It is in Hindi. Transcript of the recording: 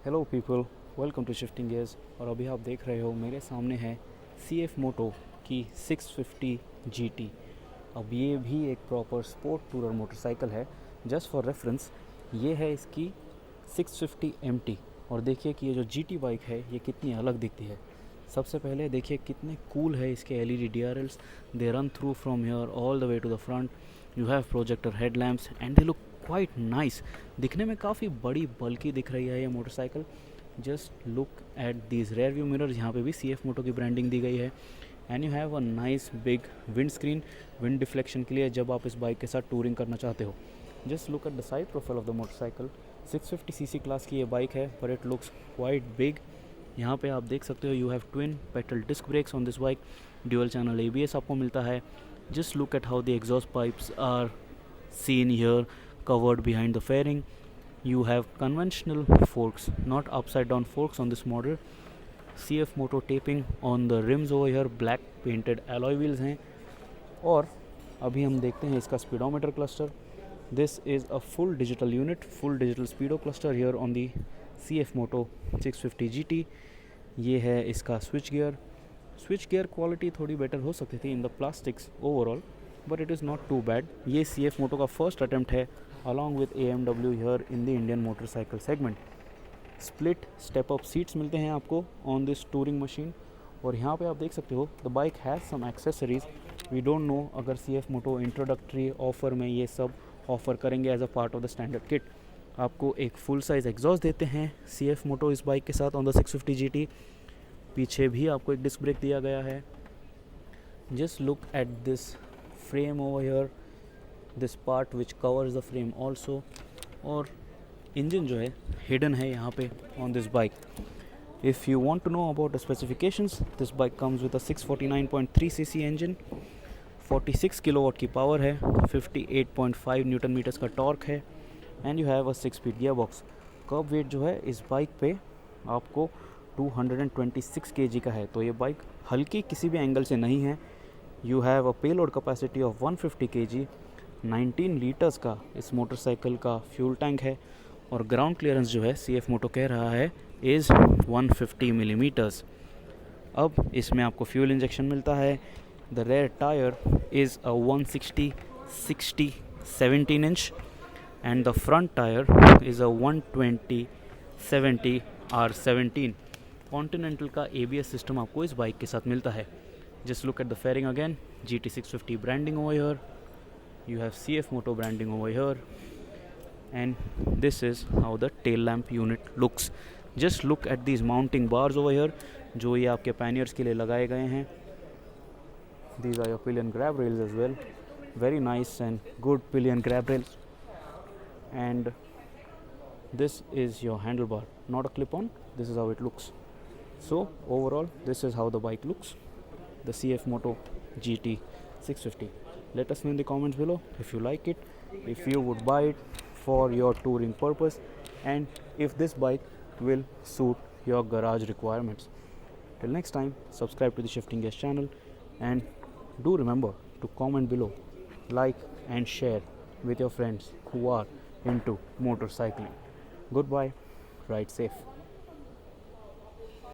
Hello people, welcome to shifting gears. और अभी आप देख रहे हो मेरे सामने है CF मोटो की 650 GT। अब ये भी एक प्रॉपर स्पोर्ट टूरर मोटरसाइकिल है। जस्ट फॉर रेफरेंस ये है इसकी 650 MT। और देखिए कि ये जो GT बाइक है ये कितनी अलग दिखती है। सबसे पहले देखिए कितने कूल है इसके LED DRLs। They run through from here all the way to the front. You have projector headlamps and they look quite nice. दिखने में काफ़ी बड़ी बल्कि दिख रही है ये motorcycle. Just look at these rear view mirrors, यहाँ पे भी CF मोटो की ब्रांडिंग दी गई है। And you have a nice big wind screen, wind deflection के लिए जब आप इस बाइक के साथ टूरिंग करना चाहते हो। Just look at the side profile of the motorcycle. 650cc class की ये बाइक है पर इट लुक्स क्वाइट बिग। यहाँ पे आप देख सकते हो you have twin petal disc brakes on this bike. Dual channel ABS आपको मिलता है। Just look at how the exhaust pipes are seen here, covered behind the fairing. You have conventional forks, not upside down forks on this model. CF Moto taping on the rims over here, black painted alloy wheels हैं। और अभी हम देखते हैं इसका speedometer cluster. This is a full digital unit, full digital speedo cluster here on the CF Moto 650 GT। ये है इसका स्विच गियर क्वालिटी थोड़ी बेटर हो सकती थी in the plastics overall, but it is not too bad. ये CF मोटो का फर्स्ट अटैम्प्ट है along with AMW here in the Indian motorcycle segment. Split step up seats मिलते हैं आपको ऑन दिस टूरिंग मशीन। और यहाँ पे आप देख सकते हो the bike has some accessories. We don't know अगर CF मोटो इंट्रोडक्टरी ऑफर में ये सब ऑफर करेंगे as a part of the standard kit. आपको एक फुल साइज़ एग्जॉस्ट देते हैं CF मोटो इस बाइक के साथ ऑन द 650 GT। पीछे भी आपको एक डिस्क ब्रेक दिया गया है। Just look at this frame over here, this part which covers the frame also। और इंजन जो है हिडन है यहाँ पे on this bike। If you want to know about the specifications, this bike comes with a 649.3cc engine, 46 kilowatt की पावर है, 58.5 न्यूटन मीटर्स का टॉर्क है एंड यू हैव अ 6-स्पीड गियरबॉक्स। कर्ब वेट जो है इस बाइक पे आपको 226 kg का है, तो ये बाइक हल्की किसी भी एंगल से नहीं है। You have a payload capacity of 150 kg। 19 litres का इस मोटरसाइकिल का फ्यूल टैंक है और ग्राउंड क्लियरेंस जो है CF मोटो कह रहा है इज़ 150 मिलीमीटर्स। अब इसमें आपको फ्यूल इंजेक्शन मिलता है। The rare tyre is a 160/60 17 inch and the front tyre is a 120/70 R17। Continental का ABS सिस्टम आपको इस बाइक के साथ मिलता है। Just look at the fairing again, GT650 branding over here, you have CF Moto branding over here, and this is how the tail lamp unit looks। Just look at these mounting bars over here जो ये आपके panniers के लिए लगाए गए हैं। These are your pillion grab rails as well, very nice and good pillion grab rails, and this is your handlebar, not a clip on, this is how it looks। So overall this is how the bike looks, the CF Moto GT 650। Let us know in the comments below if you like it, if you would buy it for your touring purpose, and if this bike will suit your garage requirements। Till next time, subscribe to the Shifting Gears channel and do remember to comment below, like and share with your friends who are into motorcycling। Goodbye, ride safe।